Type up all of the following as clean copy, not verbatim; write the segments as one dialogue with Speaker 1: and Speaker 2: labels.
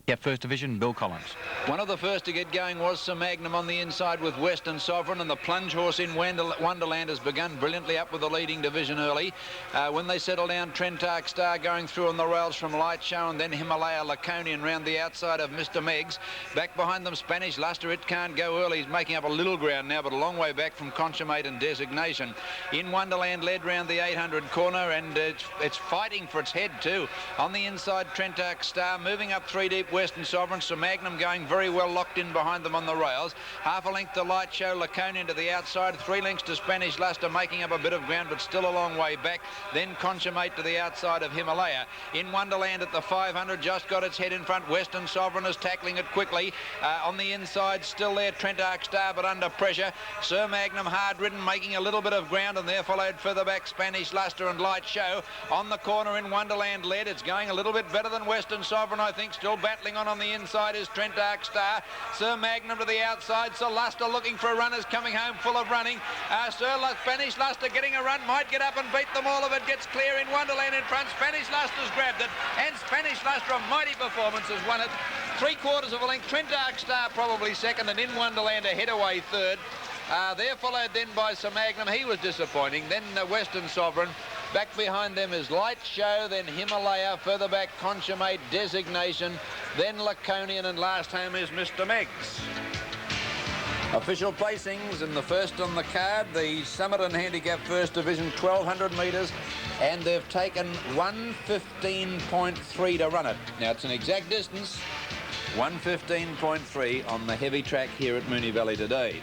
Speaker 1: Yeah, First Division, Bill Collins.
Speaker 2: One of the first to get going was Sir Magnum on the inside with Western Sovereign, and the plunge horse in Wonderland has begun brilliantly up with the leading division early. When they settle down, Trentark Star going through on the rails from Light Show, and then Himalaya Laconian round the outside of Mr. Meggs. Back behind them, Spanish Luster. It can't go early. He's making up a little ground now, but a long way back from Consummate and Designation. In Wonderland led round the 800 corner, and it's fighting for its head too. On the inside, Trentark Star moving up 3 deep. Western Sovereign, Sir Magnum going very well locked in behind them on the rails. Half a length to Light Show, Laconian to the outside. 3 lengths to Spanish Luster, making up a bit of ground, but still a long way back. Then Consummate to the outside of Himalaya. In Wonderland at the 500, just got its head in front. Western Sovereign is tackling it quickly. On the inside, still there, Trentark Star, but under pressure. Sir Magnum hard ridden, making a little bit of ground, and there followed further back Spanish Luster and Light Show. On the corner in Wonderland led. It's going a little bit better than Western Sovereign, I think. Still battling on the inside is Trentark Star. Sir Magnum to the outside. Sir Luster looking for a run, is coming home full of running. Spanish Luster getting a run, might get up and beat them all if it gets clear. In Wonderland in front, Spanish Luster's grabbed it, and Spanish Luster, a mighty performance, has won it. 3/4 of a length. Trentark Star probably second, and In Wonderland ahead away third. They're followed then by Sir Magnum. He was disappointing. Then Western Sovereign. Back behind them is Light Show, then Himalaya, further back Consummate, Designation, then Laconian, and last home is Mr. Meggs. Official placings in the first on the card, the Summit and Handicap First Division, 1,200 metres, and they've taken 1:15.3 to run it. Now, it's an exact distance, 1:15.3 on the heavy track here at Moonee Valley today.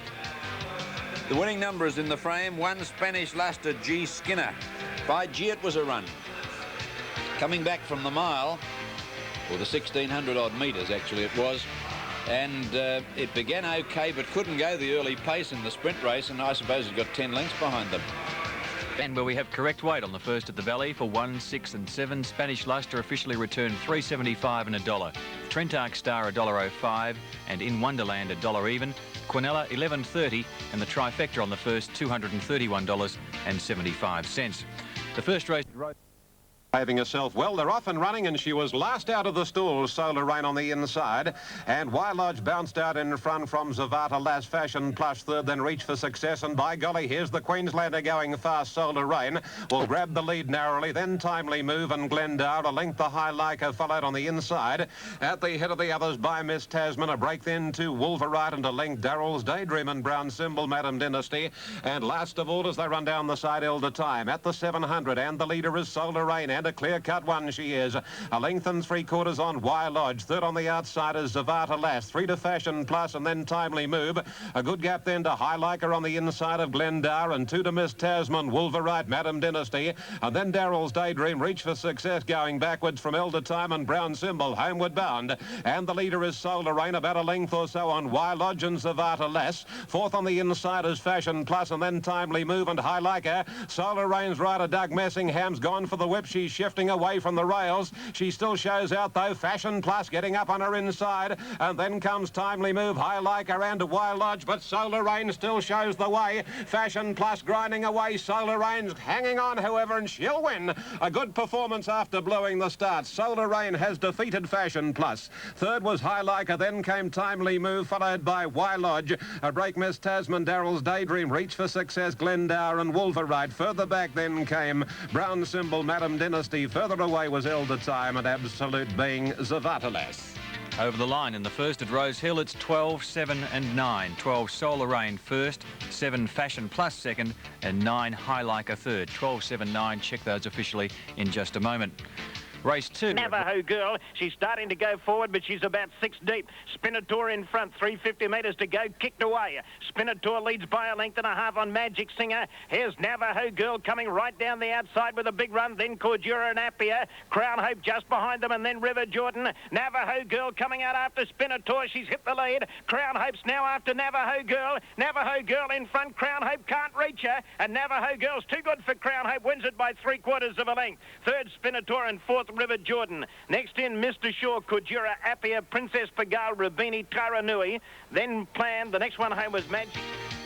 Speaker 2: The winning number is in the frame, 1 Spanish Luster, G. Skinner. By G, it was a run. Coming back from the mile, or the 1,600 odd metres actually it was, and it began okay but couldn't go the early pace in the sprint race, and I suppose it got 10 lengths behind them.
Speaker 1: And where we have correct weight on the first at the Valley for 1, 6 and 7. Spanish Luster officially returned $3.75 and $1. Trentark Star $1.05, and In Wonderland $1 even. Quinella $11.30, and the trifecta on the first $231.75. The first race.
Speaker 3: Behaving herself well. They're off and running, and she was last out of the stalls. Solar Rain on the inside, and Wild Lodge bounced out in front from Zavata Lass. Fashion Plus third, then Reach for Success, and by golly, here's the Queenslander going fast. Solar Rain will grab the lead narrowly, then Timely Move and Glendar. A length the High Leica followed on the inside. At the head of the others by Miss Tasman, a break then to Wolverite, and a length Darrell's Daydream and Brown Symbol, Madam Dynasty, and last of all as they run down the side, Elder Time at the 700, and the leader is Solar Rain, and a clear-cut one she is. A length and 3/4 on Wire Lodge. Third on the outside is Zavata Lass. 3 to Fashion Plus, and then Timely Move. A good gap then to High Leica on the inside of Glendar, and 2 to Miss Tasman, Wolverite, Madam Dynasty, and then Darrell's Daydream, Reach for Success going backwards from Elder Time, and Brown Symbol homeward bound. And the leader is Solar Rain, about a length or so on Wire Lodge and Zavata Lass. Fourth on the inside is Fashion Plus, and then Timely Move and High Leica. Solar Rain's rider Doug Messingham's gone for the whip. She's shifting away from the rails. She still shows out though. Fashion Plus getting up on her inside, and then comes Timely Move, High Leica and Wild Lodge, but Solar Rain still shows the way. Fashion Plus grinding away. Solar Rain's hanging on, however, and she'll win. A good performance after blowing the start. Solar Rain has defeated Fashion Plus. Third was High Leica, then came Timely Move, followed by Wild Lodge. A break Miss Tasman, Darrell's Daydream, Reach for Success, Glendar and Wolverite. Further back then came Brown Symbol, Madam Dynasty. Further away was Elder Time, and Absolute being Zavata Lass.
Speaker 1: Over the line in the first at Rose Hill, it's 12, 7 and 9. 12 Solar Rain first, 7 Fashion Plus second, and 9 High Leica third. 12, 7, 9. Check those officially in just a moment. Race 2.
Speaker 4: Navajo Girl, she's starting to go forward, but she's about 6 deep. Spinator in front, 350 metres to go, kicked away. Spinator leads by a length and a half on Magic Singer. Here's Navajo Girl coming right down the outside with a big run, then Cordura and Appia. Crown Hope just behind them, and then River Jordan. Navajo Girl coming out after Spinator. She's hit the lead. Crown Hope's now after Navajo Girl. Navajo Girl in front. Crown Hope can't reach her, and Navajo Girl's too good for Crown Hope. Wins it by 3/4 of a length. Third Spinator, and fourth River Jordan. Next in Mr. Shaw, Kujira, Appia, Princess Pagal, Rubini, Taranui. Then planned. The next one home was Magic.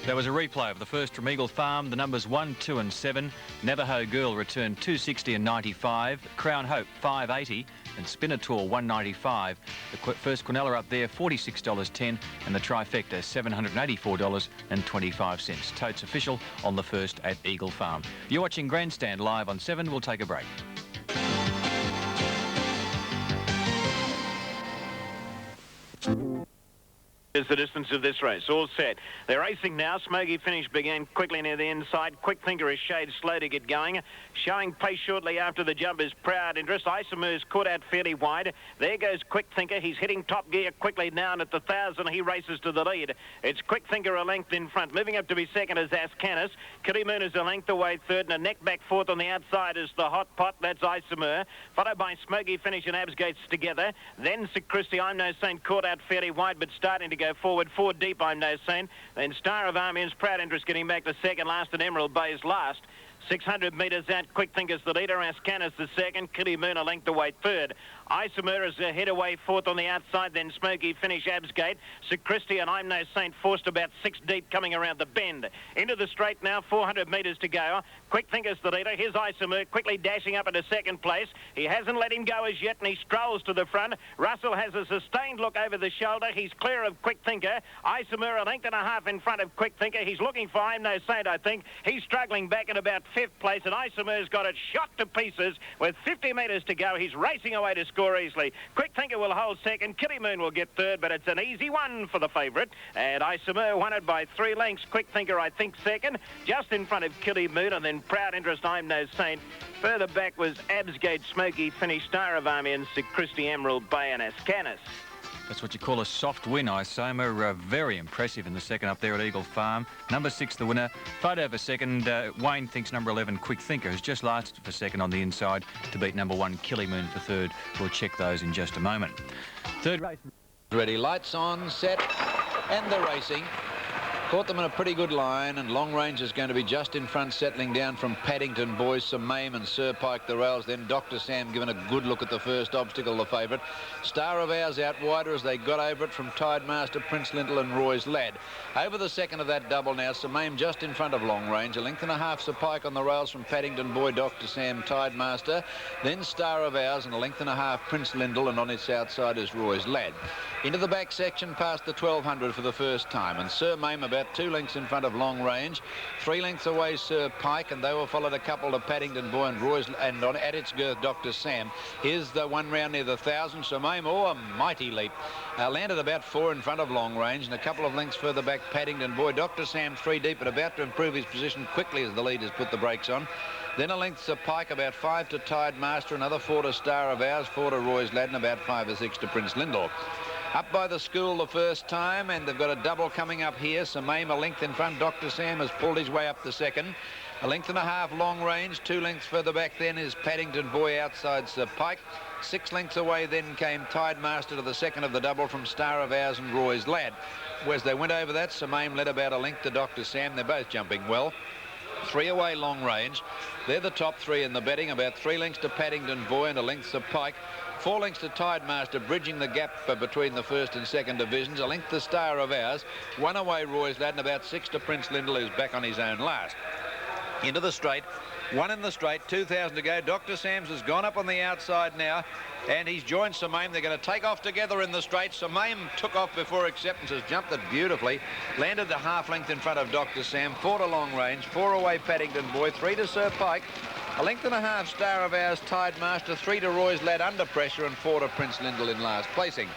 Speaker 1: That was a replay of the first from Eagle Farm. The numbers 1, 2 and 7. Navajo Girl returned 260 and 95. Crown Hope 580 and Spinator 195. The first Quinella up there $46.10 and the trifecta $784.25. Totes official on the first at Eagle Farm. You're watching Grandstand live on 7. We'll take a break.
Speaker 4: Is the distance of this race. All set. They're racing now. Smoky Finish began quickly near the inside. Quick Thinker is shade slow to get going. Showing pace shortly after the jump is Proud Interest. Isomer's caught out fairly wide. There goes Quick Thinker. He's hitting top gear quickly now, and at the 1,000 he races to the lead. It's Quick Thinker a length in front. Moving up to be second is Ascanis. Kitty Moon is a length away third, and a neck back fourth on the outside is the Hot Pot. That's Isomer. Followed by Smoky Finish and Abs Gates together. Then Sir Christie, I'm No Saint, caught out fairly wide, but starting to go forward. 4 deep, I'm No Saint. Then Star of Armians, Proud Interest getting back to second last, and Emerald Bay's last. 600 metres out, Quick Thinker's the leader, Ascanis the second, Kitty Moon a length away third. Isomer is a head away fourth on the outside, then Smoky Finish, Absgate. Sir Christie and I'm No Saint forced about 6 deep coming around the bend. Into the straight now, 400 metres to go. Quick Thinker's the leader. Here's Isomer quickly dashing up into second place. He hasn't let him go as yet, and he strolls to the front. Russell has a sustained look over the shoulder. He's clear of Quick Thinker. Isomer a length and a half in front of Quick Thinker. He's looking for I'm No Saint, I think. He's struggling back in about 5th place, and Isomer's got it shot to pieces with 50 metres to go. He's racing away to score easily. Quick Thinker will hold second. Kitty Moon will get third, but it's an easy one for the favourite. And Isomer won it by 3 lengths. Quick Thinker, I think, second, just in front of Kitty Moon, and then Proud Interest, I'm No Saint. Further back was Absgate, Smoky Finish, Star of Armians, Sir Christie, Emerald Bay and Ascanis.
Speaker 1: That's what you call a soft win, Isomer. Very impressive in the second up there at Eagle Farm. Number 6, the winner. Photo for second. Wayne thinks number 11, Quick Thinker, has just lasted for second on the inside to beat number 1, Killy Moon, for third. We'll check those in just a moment. Third race.
Speaker 2: Ready, lights on, set, and they're racing. Caught them in a pretty good line, and Long Range is going to be just in front, settling down from Paddington Boys, Sir Mame and Sir Pike the rails. Then Dr. Sam given a good look at the first obstacle, the favourite. Star of Ours out wider as they got over it from Tidemaster, Prince Lintel and Roy's Lad. Over the second of that double now, Sir Mame just in front of Long Range. A length and a half Sir Pike on the rails from Paddington Boy, Dr. Sam, Tidemaster. Then Star of Ours and a length and a half Prince Lintel, and on its outside is Roy's Lad. Into the back section past the 1200 for the first time, and Sir Mame about 2 lengths in front of Long Range. 3 lengths away Sir Pike, and they were followed a couple of Paddington Boy and Roy's, and on at its girth Dr. Sam. Here's the one round near the 1,000. Sir Mame, oh, a mighty leap. Landed about 4 in front of Long Range, and a couple of lengths further back Paddington Boy. Dr. Sam 3 deep, but about to improve his position quickly as the leaders put the brakes on. Then a length to Pike, about 5 to Tidemaster, another 4 to Star of Ours, 4 to Roy's Lad, and about 5 or 6 to Prince Lindor. Up by the school the first time, and they've got a double coming up here. Sir Mame a length in front. Dr. Sam has pulled his way up the second. A length and a half Long Range. 2 lengths further back then is Paddington Boy outside Sir Pike. 6 lengths away then came Tidemaster to the second of the double from Star of Ours and Roy's Lad. As they went over that, Sir Mame led about a length to Dr. Sam. They're both jumping well. 3 away Long Range. They're the top 3 in the betting. About 3 lengths to Paddington Boy and a length to Pike. 4 lengths to Tidemaster, bridging the gap between the first and second divisions. A length to Star of Ours. 1 away Roy's Lad, and about 6 to Prince Lindel, who's back on his own last. Into the straight. 1 in the straight, 2,000 to go. Dr. Sam's has gone up on the outside now, and he's joined Sir Mame. They're going to take off together in the straight. Sir Mame took off before acceptance, has jumped it beautifully. Landed the half length in front of Dr. Sam. 4 to Long Range, 4 away Paddington Boy, 3 to Sir Pike. A length and a half Star of Ours, Tidemaster, 3 to Roy's Lad under pressure, and 4 to Prince Lindel in last placing.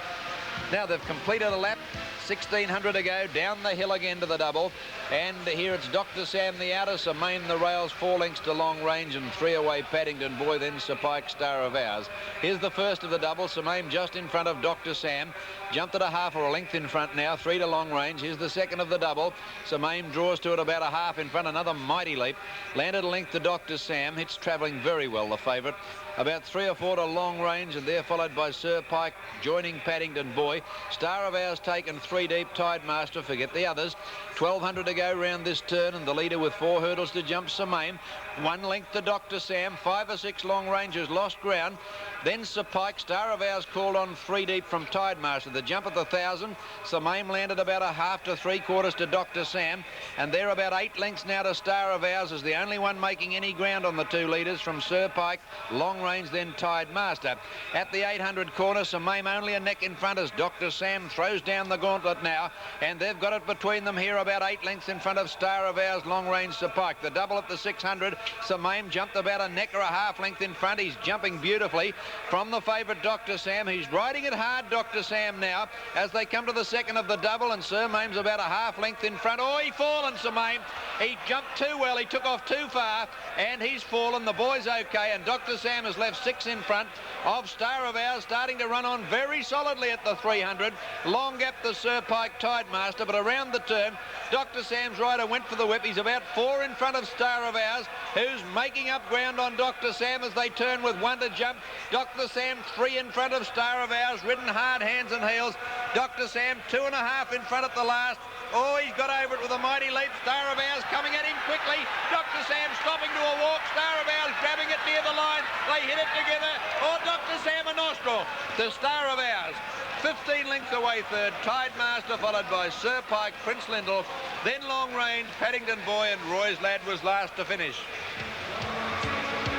Speaker 2: Now they've completed a lap, 1,600 to go, down the hill again to the double, and here it's Dr. Sam the outer, Sir Mame the rails, 4 lengths to Long Range, and 3 away Paddington Boy, then Sir Pike, Star of Ours. Here's the first of the double. Sir Mame just in front of Dr. Sam, jumped at a half or a length in front now, 3 to Long Range. Here's the second of the double. Sir Mame draws to it about a half in front, another mighty leap. Landed a length to Dr. Sam, it's travelling very well, the favourite. About 3 or 4 to Long Range, and they're followed by Sir Pike joining Paddington Boy. Star of Ours taken 3 3 deep, Tidemaster. Forget the others. 1,200 to go round this turn, and the leader with 4 hurdles to jump, Semaim. 1 length to Dr. Sam. 5 or 6 long rangers lost ground. Then Sir Pike, Star of Ours called on 3 deep from Tidemaster. The jump at the 1,000. Semaim landed about a half to 3/4 to Dr. Sam, and they're about 8 lengths now to Star of Ours, is the only one making any ground on the 2 leaders from Sir Pike. Long range then Tidemaster. At the 800 corner, Semaim only a neck in front as Dr. Sam throws down the gauntlet now, and they've got it between them here about 8 lengths in front of Star of Ours, long range Sir Pike. The double at the 600, Semaim jumped about a neck or a half length in front. He's jumping beautifully from the favourite Dr. Sam. He's riding it hard, Dr. Sam, now as they come to the second of the double, and Semaim's about a half length in front. Oh, he fallen, Semaim. He jumped too well. He took off too far, and he's fallen. The boy's okay, and Dr. Sam has left 6 in front of Star of Ours, starting to run on very solidly at the 300. Long gap the Sir Pike Tidemaster, but around the turn, Dr. Sam's rider went for the whip. He's about 4 in front of Star of Ours, who's making up ground on Dr. Sam as they turn with 1 to jump. Dr. Sam 3 in front of Star of Ours, ridden hard hands and heels. Dr. Sam 2.5 in front at the last. Oh, he's got over it with a mighty leap. Star of Ours coming at him quickly. Dr. Sam stopping to a walk. Star of Ours grabbing it near the line. They hit it together. Oh, Dr. Sam a nostril to Star of Ours. 15 lengths away third. Tidemaster followed by Sir Pike, Prince Lindell. Then Long Range, Paddington Boy, and Roy's Lad was last to finish.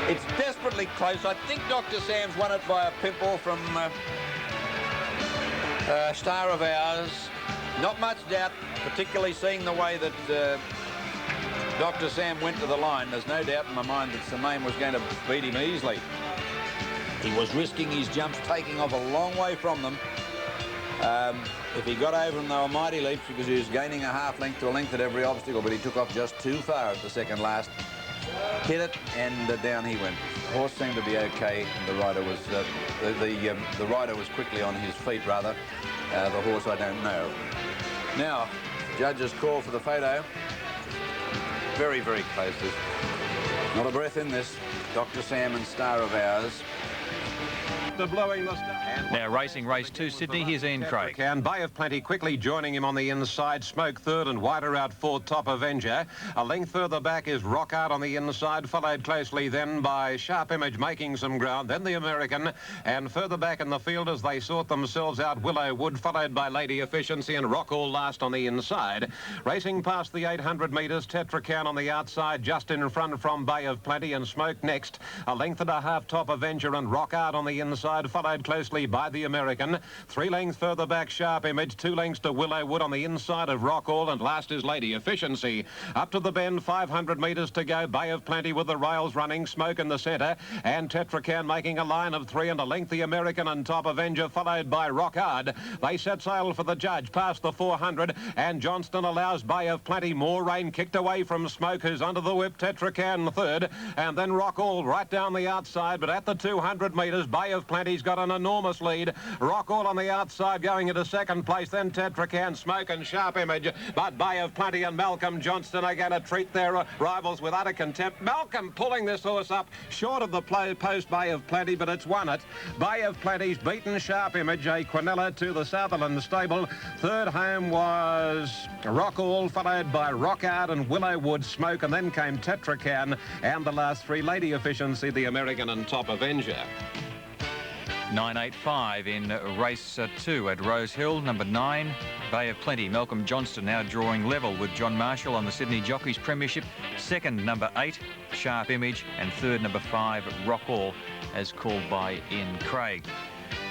Speaker 2: It's desperately close. I think Dr. Sam's won it by a pimple from Star of Ours. Not much doubt, particularly seeing the way that Dr. Sam went to the line. There's no doubt in my mind that Semaim was going to beat him easily. He was risking his jumps, taking off a long way from them. If he got over them, they were mighty leaps because he was gaining a half length to a length at every obstacle, but he took off just too far at the second last. Hit it, and down he went. The horse seemed to be okay. The rider was the rider was quickly on his feet, rather. The horse, I don't know. Now, judges call for the photo. Very, very close. There's not a breath in this. Dr. Sam and Star of Ours.
Speaker 3: Blowing the star.
Speaker 1: Now racing race 2, Sydney. Here's Ian Craig.
Speaker 3: And Bay of Plenty quickly joining him on the inside. Smoke third and wider out fourth, Top Avenger. A length further back is Rock Art on the inside, followed closely then by Sharp Image making some ground, then the American, and further back in the field as they sort themselves out, Willow Wood, followed by Lady Efficiency and Rock All last on the inside. Racing past the 800 metres, Tetracan on the outside, just in front from Bay of Plenty, and Smoke next. A length and a half, Top Avenger and Rock Art on the inside, followed closely by the American. 3 lengths further back, Sharp Image. 2 lengths to Willow Wood on the inside of Rock All, and last is Lady Efficiency. Up to the bend, 500 metres to go. Bay of Plenty with the rails running, Smoke in the centre, and Tetracan making a line of 3 and a length the American and Top Avenger, followed by Rock Hard. They set sail for the judge past the 400, and Johnston allows Bay of Plenty more rain, kicked away from Smoke, who's under the whip. Tetracan third, and then Rock All right down the outside, but at the 200 metres, Bay of Plenty's got an enormous lead. Rock All on the outside going into second place, then Tetracan, Smoke and Sharp Image, but Bay of Plenty and Malcolm Johnston are going to treat their rivals with utter contempt. Malcolm pulling this horse up short of the post, Bay of Plenty, but it's won it. Bay of Plenty's beaten Sharp Image, a Quinella to the Sutherland stable. Third home was Rock All, followed by Rock Art and Willow Wood, Smoke, and then came Tetracan, and the last 3, Lady Efficiency, the American and Top Avenger.
Speaker 1: 9.85 in race 2 at Rose Hill. Number 9, Bay of Plenty. Malcolm Johnston now drawing level with John Marshall on the Sydney Jockeys Premiership. Second, number 8, Sharp Image, and third, number 5, Rock All, as called by Ian Craig.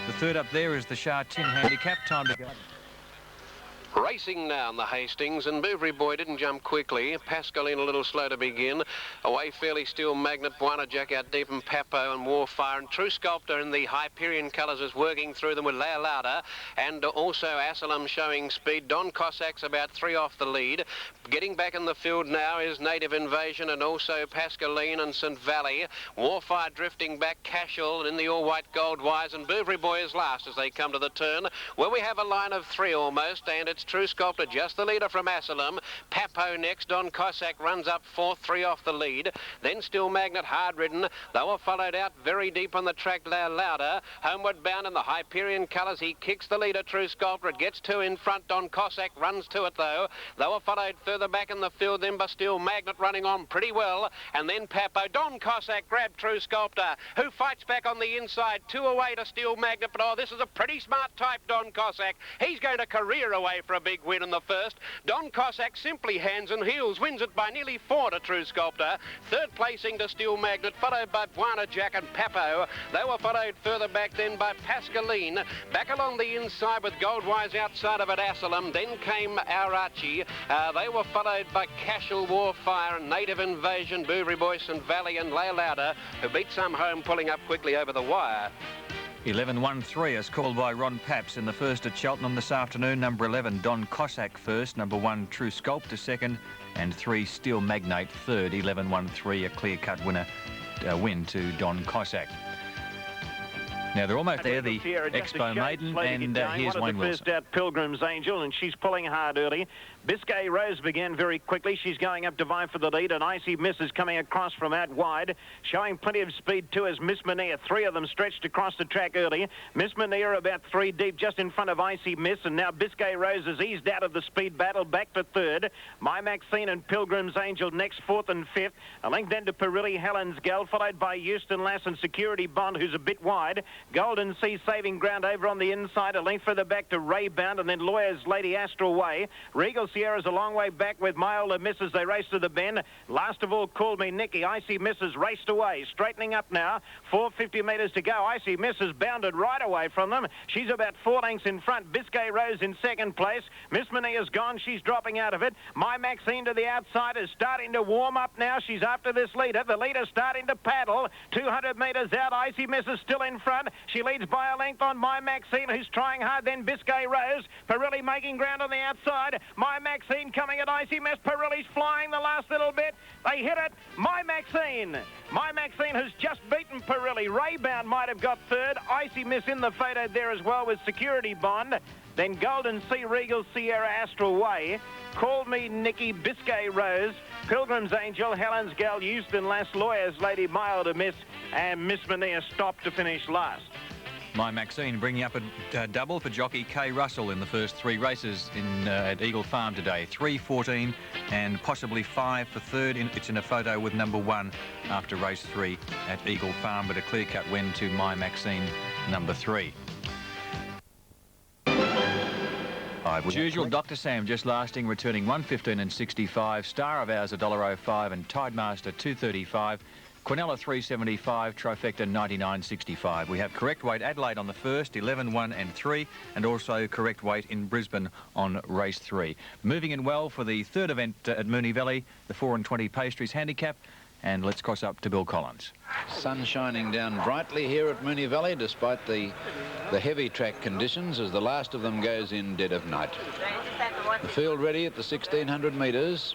Speaker 1: The third up there is the Shah Tin Handicap. Time to go.
Speaker 5: Racing now in the Hastings, and Bouverie Boy didn't jump quickly. Pascaline a little slow to begin. Away Fairly Steel, Magnet, Buana Jack out deep, and Papo and Warfire. And True Sculptor in the Hyperion colours is working through them with Leia Lauda. And also Asylum showing speed. Don Cossacks about 3 off the lead. Getting back in the field now is Native Invasion and also Pascaline and St Valley. Warfire drifting back, Cashel in the all-white gold wise, and Bouverie Boy is last as they come to the turn, where we have a line of 3 almost, and it's True Sculptor just the leader from Asylum. Papo next. Don Cossack runs up fourth, 3 off the lead. Then Still Magnet, hard ridden. They were followed out very deep on the track. They're louder. Homeward bound in the Hyperion colours. He kicks the leader, True Sculptor. It gets 2 in front. Don Cossack runs to it though. They were followed further back in the field then by Still Magnet running on pretty well. And then Papo. Don Cossack grabbed True Sculptor, who fights back on the inside. 2 away to Still Magnet. But oh, this is a pretty smart type, Don Cossack. He's going to career away for a big win in the first. Don Cossack simply hands and heels, wins it by nearly 4 to True Sculptor. Third placing to Still Magnet, followed by Buana Jack and Papo. They were followed further back then by Pascaline. Back along the inside with Goldwise outside of it, Asylum. Then came Arachi. They were followed by Cashel, Warfire, and Native Invasion, Bouvry Boyce and Valley and Lay Louder, who beat some home, pulling up quickly over the wire.
Speaker 1: 11-1-3 is called by Ron Paps in the first at Cheltenham this afternoon. Number 11, Don Cossack first. Number 1, True Sculptor second. And 3, Still Magnate third. 11-1-3, a clear-cut win to Don Cossack. Now they're almost there, the Expo Maiden, and here's Wayne Wilson.
Speaker 4: First out, Pilgrim's Angel, and she's pulling hard early. Biscay Rose began very quickly. She's going up to vie for the lead, and Icy Miss is coming across from out wide, showing plenty of speed too as Miss Mania. 3 of them stretched across the track early. Miss Mania about 3 deep just in front of Icy Miss, and now Biscay Rose has eased out of the speed battle back to third. My Maxine and Pilgrim's Angel next, 4th and 5th. A length then to Perilli Helen's Gal, followed by Euston Lass and Security Bond, who's a bit wide. Golden Sea saving ground over on the inside, a length further back to Ray Bound, and then Lawyer's Lady Astral Way. Regal Sierra's a long way back with Myola Miss as they race to the bend. Last of all, Called Me Nicky. Icy Miss has raced away, straightening up now. 450 metres to go. Icy Miss has bounded right away from them. She's about 4 lengths in front. Biscay Rose in second place. Miss Mania's gone. She's dropping out of it. My Maxine to the outside is starting to warm up now. She's after this leader. The leader's starting to paddle. 200 metres out. Icy Miss is still in front. She leads by a length on My Maxine, who's trying hard. Then Biscay Rose. Perilli making ground on the outside. My Maxine coming at Icy Miss. Perilli's flying the last little bit. They hit it. My Maxine. My Maxine has just beaten Perilli. Raybound might have got third. Icy Miss in the photo there as well with Security Bond. Then Golden Sea, Regal Sierra, Astral Way. Called Me Nicky, Biscay Rose, Pilgrim's Angel, Helen's Gal, Euston Lass, Lawyer's Lady, Milder Miss, and Miss Mania stopped to finish last.
Speaker 1: My Maxine bringing up a double for jockey Kay Russell in the first 3 races at Eagle Farm today. 3-14 and possibly 5 for third. It's in a photo with number 1 after race 3 at Eagle Farm, but a clear-cut win to My Maxine, number 3. As usual, Dr. Sam just lasting, returning 115 and 65. Star of Ours $1.05 and Tidemaster $2.35. Quinella 375, Trifecta 99.65. We have correct weight Adelaide on the first, 11, 1 and 3, and also correct weight in Brisbane on race 3. Moving in well for the third event at Moonee Valley, the 4 and 20 Pastries Handicap. And let's cross up to Bill Collins.
Speaker 2: Sun shining down brightly here at Moonee Valley despite the heavy track conditions as the last of them goes in dead of night. The field ready at the 1600 metres.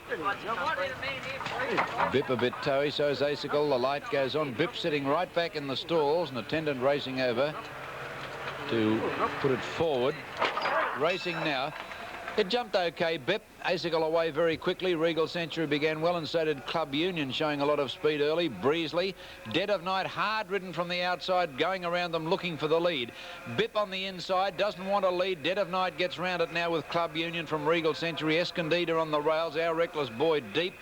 Speaker 2: Bip a bit toey, so is Acicle. The light goes on. Bip sitting right back in the stalls, an attendant racing over to put it forward. Racing now. It jumped okay, Bip. Acicle away very quickly. Regal Century began well, and so did Club Union, showing a lot of speed early. Breesley, Dead of Night, hard ridden from the outside, going around them looking for the lead. Bip on the inside, doesn't want to lead. Dead of Night gets round it now with Club Union from Regal Century. Escondida on the rails, Our Reckless Boy deep.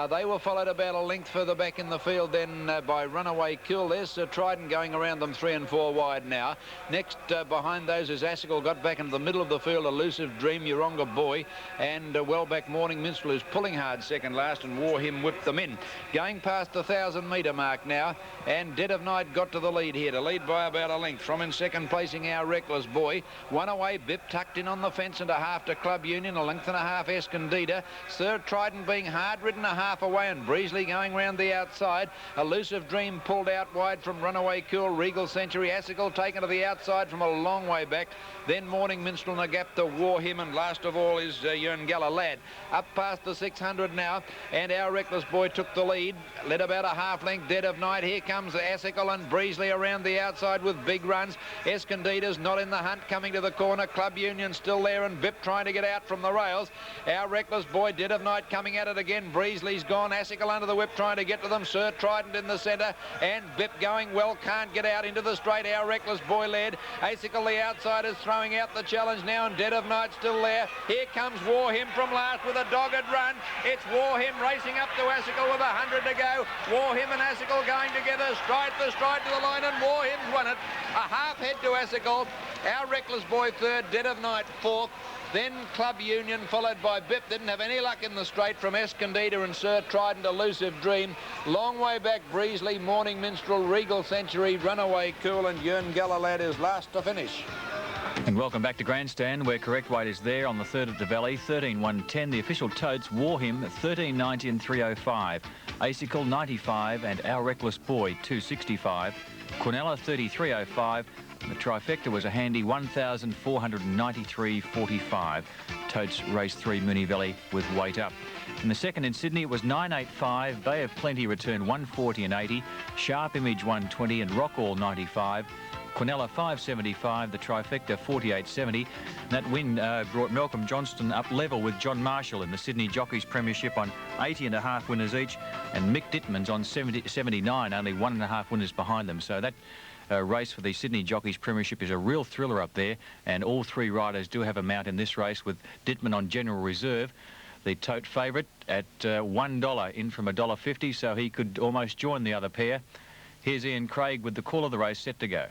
Speaker 2: They were followed about a length further back in the field then by Runaway Kill. There's Trident going around them 3 and 4 wide now. Next behind those is Acicle, got back into the middle of the field. Elusive Dream, Yoronga Boy, and Wellback Morning Minstrel, who's pulling hard second last, and War Him whipped them in. Going past the 1,000-metre mark now, and Dead of Night got to the lead here, to lead by about a length. From in second placing Our Reckless Boy. One away, Bip tucked in on the fence and a half to Club Union, a length and a half Escondida. Third Trident being hard ridden 1.5 away, and Breesley going round the outside. Elusive Dream pulled out wide from Runaway Cool. Regal Century, Assicle taken to the outside from a long way back. Then Morning Minstrel in a gap to War Him, and last of all is Yerngalla Lad. Up past the 600 now, and Our Reckless Boy took the lead, led about a half length. Dead of Night, here comes Assicle and Breesley around the outside with big runs. Escondida's not in the hunt, coming to the corner. Club Union still there, and Bip trying to get out from the rails. Our Reckless Boy, Dead of Night coming at it again. Breesley's gone, Assicle under the whip trying to get to them. Sir Trident in the centre, and Bip going well, can't get out into the straight. Our Reckless Boy led. Assicle the outside is throwing out the challenge now, and Dead of Night still there. Here comes War Him from last with a dogged run. It's War Him racing up to Assicle with 100 to go. War Him and Assicle going together, stride for stride to the line, and War Him's won it. A half head to Assicle. Our Reckless Boy third, Dead of Night fourth. Then Club Union, followed by Bip. Didn't have any luck in the straight from Escondida and Sir Trident, Elusive Dream. Long way back, Breesley, Morning Minstrel, Regal Century, Runaway Cool, and Yerngalla Lad is last to finish.
Speaker 1: And welcome back to Grandstand, where correct weight is there on the third of the Valley, 13.110. The official totes, War Him, 13.90 and 3.05. Assicle, 95, and Our Reckless Boy, 2.65. Quinella, 33.05. The trifecta was a handy 1,493.45. Totes race 3, Moonee Valley with weight up. In the second in Sydney, it was 9.85. Bay of Plenty returned 140 and 80. Sharp Image 120 and Rock All 95. Quinella 5.75, the trifecta 48.70. That win brought Malcolm Johnston up level with John Marshall in the Sydney Jockeys Premiership on 80.5 winners each, and Mick Dittman's on 79, only 1.5 winners behind them. So that race for the Sydney Jockeys Premiership is a real thriller up there, and all three riders do have a mount in this race, with Dittman on general reserve. The tote favourite at $1 in from $1.50, so he could almost join the other pair. Here's Ian Craig with the call of the race set to go.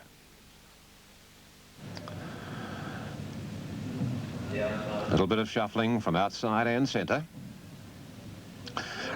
Speaker 3: A little bit of shuffling from outside and centre.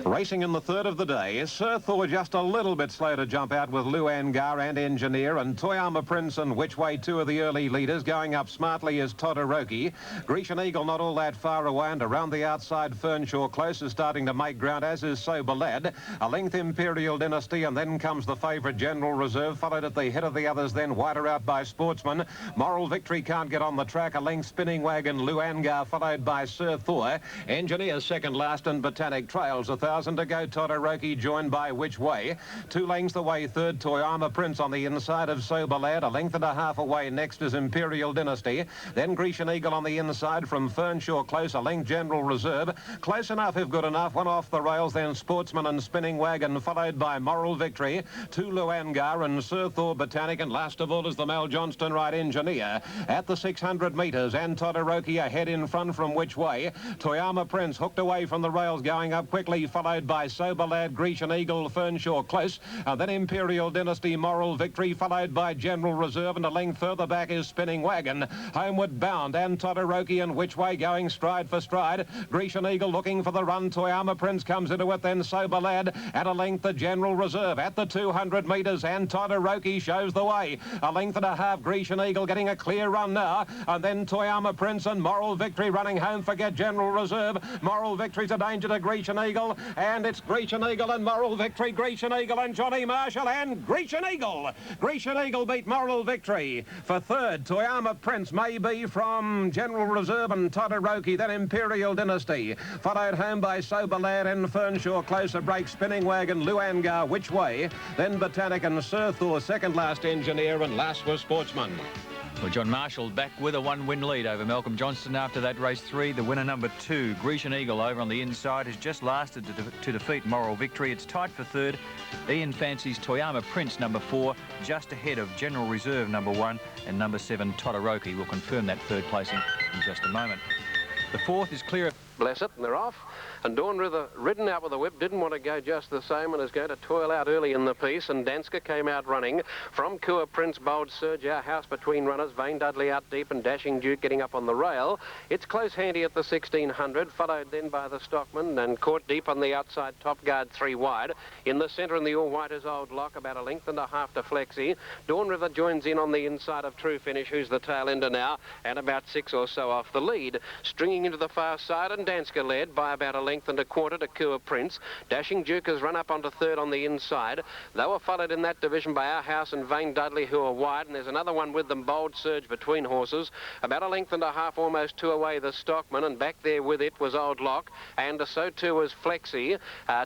Speaker 3: Racing in the third of the day, Sir Thor just a little bit slow to jump out with Luan Gar and Engineer, and Toyama Prince and Which Way, two of the early leaders. Going up smartly is Todoroki. Grecian Eagle not all that far away, and around the outside Fernshaw Close is starting to make ground, as is Sober Lad. A length Imperial Dynasty, and then comes the favourite General Reserve, followed at the head of the others, then wider out by Sportsman. Moral Victory can't get on the track. A length Spinning Wagon, Luan Gar, followed by Sir Thor. Engineer second last, and Botanic trails 1,000 to go. Todoroki joined by Which Way. 2 lengths away third, Toyama Prince on the inside of Sober Lad. 1.5 lengths away next is Imperial Dynasty. Then Grecian Eagle on the inside from Fernshaw Close. 1 length General Reserve. Close enough if good enough. 1 off the rails, then Sportsman and Spinning Wagon, followed by Moral Victory. 2 Luan Gar and Sir Thor Botanic, and last of all is the Mel Johnston Ride Engineer at the 600 metres, and Todoroki ahead in front from Which Way. Toyama Prince hooked away from the rails, going up quickly, followed by Sober Lad, Grecian Eagle, Fernshaw Close, and then Imperial Dynasty, Moral Victory, followed by General Reserve, and a length further back is Spinning Wagon. Homeward Bound and Todoroki and Which Way going stride for stride. Grecian Eagle looking for the run. Toyama Prince comes into it, then Sober Lad at a length the General Reserve at the 200 metres, and Todoroki shows the way. 1.5 lengths Grecian Eagle getting a clear run now, and then Toyama Prince and Moral Victory running home. Forget General Reserve. Moral Victory's a danger to Grecian Eagle, and it's Grecian Eagle and Moral Victory. Grecian Eagle and Johnny Marshall, and Grecian Eagle. Grecian Eagle beat Moral Victory. For third, Toyama Prince may be from General Reserve and Todoroki, then Imperial Dynasty. Followed home by Sober Lad and Fernshaw Close. A break, Spinning Wagon, Luan Gar, Which Way. Then Botanic and Sir Thor, second last Engineer, and last was Sportsman.
Speaker 1: Well, John Marshall back with a 1-win lead over Malcolm Johnston after that race 3. The winner number 2, Grecian Eagle, over on the inside, has just lasted to defeat Moral Victory. It's tight for third. Ian fancies Toyama Prince number 4, just ahead of General Reserve number 1, and number 7 Todoroki. Will confirm that third placing in just a moment. The fourth is clear of...
Speaker 5: Bless it, and they're off. And Dawn River, ridden out with a whip, didn't want to go just the same and is going to toil out early in the piece. And Danska came out running. From Kua Prince bowled Surge, Our House between runners. Vane Dudley out deep and Dashing Duke getting up on the rail. It's close handy at the 1600, followed then by the Stockman and caught deep on the outside, Top Guard 3 wide. In the centre in the all-white is Old Lock, about 1.5 lengths to Flexi. Dawn River joins in on the inside of True Finish, who's the tail ender now, and about 6 or so off the lead. Stringing into the far side, and Danska led by about a length and a quarter to Kua Prince. Dashing Duke has run up onto third on the inside. They were followed in that division by Our House and Vane Dudley, who are wide, and there's another one with them, Bold Surge, between horses. About a length and a half, almost two away, the Stockman, and back there with it was Old Lock, and so too was Flexi.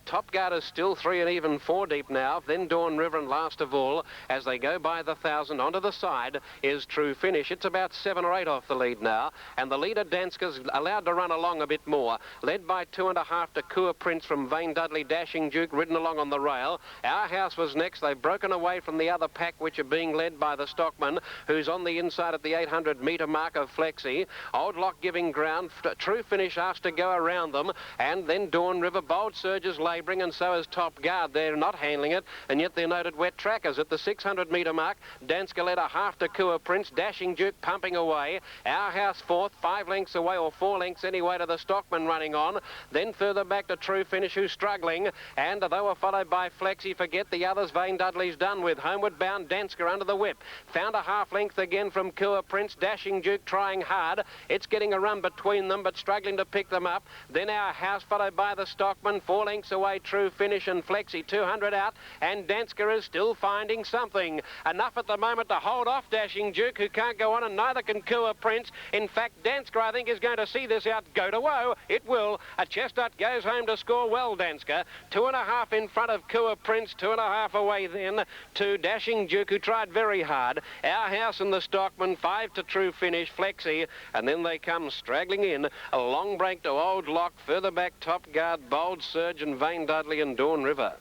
Speaker 5: Top Guard is still 3 and even 4 deep now. Then Dawn River, and last of all, as they go by the 1,000 onto the side, is True Finish. It's about 7 or 8 off the lead now, and the leader Danska's allowed to run along a bit more, led by 2.5 to Kua Prince from Vane Dudley. Dashing Duke ridden along on the rail. Our House was next. They've broken away from the other pack, which are being led by the Stockman, who's on the inside at the 800-metre mark of Flexi. Old Lock giving ground. True Finish asked to go around them, and then Dawn River. Bold Surge is labouring, and so is Top Guard. They're not handling it, and yet they're noted wet trackers at the 600-metre mark. Danska led a half to Kua Prince. Dashing Duke pumping away. Our House fourth, 5 lengths away, or 4 lengths anyway, to the Stockman running on. Then further back to True Finish, who's struggling, and they were followed by Flexi. Forget the others. Vane Dudley's done with. Homeward bound Danska under the whip. Found a half length again from Kua Prince. Dashing Duke trying hard. It's getting a run between them, but struggling to pick them up. Then Our House followed by the Stockman. 4 lengths away, True Finish and Flexi. 200 out, and Danska is still finding something. Enough at the moment to hold off Dashing Duke, who can't go on, and neither can Kua Prince. In fact, Danska, I think, is going to see this out go to woe. It will. A chestnut goes home to score well, Danska. 2.5 in front of Kua Prince. 2.5 away then to Dashing Duke, who tried very hard. Our House and the Stockman. 5 to True Finish, Flexi, and then they come straggling in. A long break to Old Lock. Further back, Top Guard, Bold Surge, and Vane Dudley and Dawn River.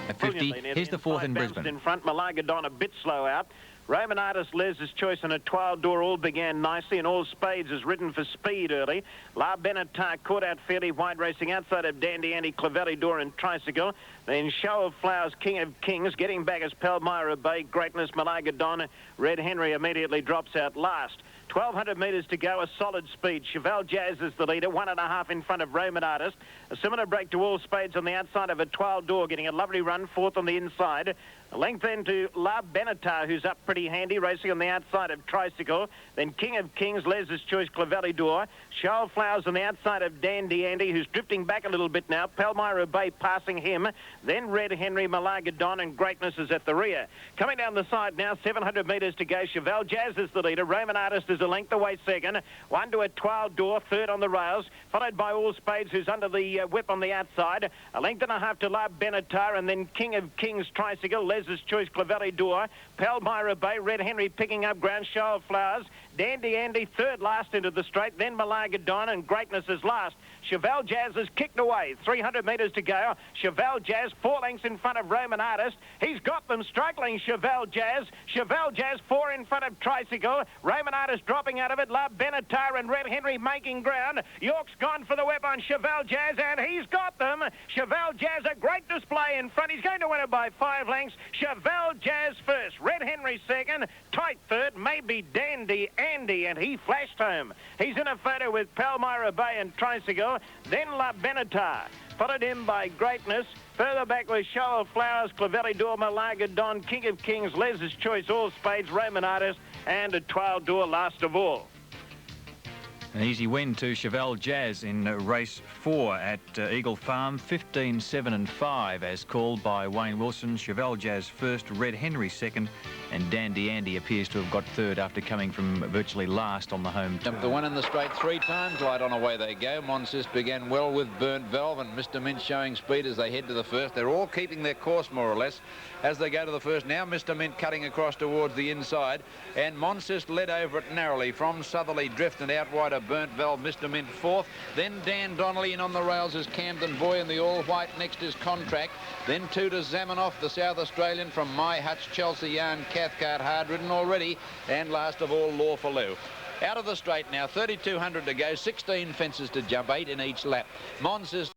Speaker 1: At 50, here's the fourth in Brisbane.
Speaker 4: In front, Malaga Don a bit slow out. Roman Artist, Les's Choice and a Twile Door all began nicely, and All Spades is ridden for speed early. La Benatar caught out fairly wide, racing outside of Dandy Andy, Clavelli Door and Tricycle. Then Show of Flowers, King of Kings, getting back as Palmyra Bay, Greatness, Malaga Don. Red Henry immediately drops out last. 1,200 metres to go, a solid speed. Chevelle Jazz is the leader, 1.5 in front of Roman Artist. A similar break to All Spades on the outside of a Twile Door, getting a lovely run, fourth on the inside. A length then to La Benatar, who's up pretty handy, racing on the outside of Tricycle. Then King of Kings, Les's Choice, Clavelli Door. Show of Flowers on the outside of Dandy Andy, who's drifting back a little bit now. Palmyra Bay passing him. Then Red Henry, Malaga Don, and Greatness is at the rear. Coming down the side now, 700 metres to go. Chevelle Jazz is the leader. Roman Artist is a length away second. 1 to a Twile Door, third on the rails. Followed by All Spades, who's under the whip on the outside. A length and a half to La Benatar, and then King of Kings, Tricycle, Les's Choice, Clavelli Door. Palmyra Bay, Red Henry picking up ground. Show of Flowers. Dandy Andy third last into the straight. Then Malaga Don, and Greatness is last. Chevelle Jazz is kicked away. 300 metres to go. Chevelle Jazz 4 lengths in front of Roman Artist. He's got them struggling, Chevelle Jazz. Chevelle Jazz 4 in front of Tricycle. Roman Artist dropping out of it. La Benatar and Red Henry making ground. York's gone for the whip on Chevelle Jazz, and he's got them. Chevelle Jazz, a great display in front. He's going to win it by 5 lengths. Chevelle Jazz first. Red Henry second. Tight third, maybe Dandy Andy, and he flashed home. He's in a photo with Palmyra Bay and Tricycle. Then La Benatar, followed in by Greatness. Further back was Show of Flowers, Clavelli Door, Malaga Don, King of Kings, Les's Choice, All Spades, Roman Artist, and a Twile Door last of all.
Speaker 1: An easy win to Chevelle Jazz in race 4 at Eagle Farm. 15, 7 and 5 as called by Wayne Wilson. Chevelle Jazz first, Red Henry second, and Dandy Andy appears to have got third after coming from virtually last on the home turn.
Speaker 2: The one in the straight 3 times, light on away they go. Monsist began well with Burnt Valve, and Mr. Mint showing speed as they head to the first. They're all keeping their course more or less as they go to the first. Now Mr. Mint cutting across towards the inside, and Monsist led over it narrowly from Southerly Drift and out wide of Burnt Valve. Mr. Mint fourth. Then Dan Donnelly in on the rails is Camden Boy in the all white. Next is Contract. Then 2 to Zamanoff, the South Australian from My Hutch, Chelsea Yarn, Cathcart, hard ridden already. And last of all, Lawfuloo. Out of the straight now, 3,200 to go, 16 fences to jump, 8 in each lap. Monsist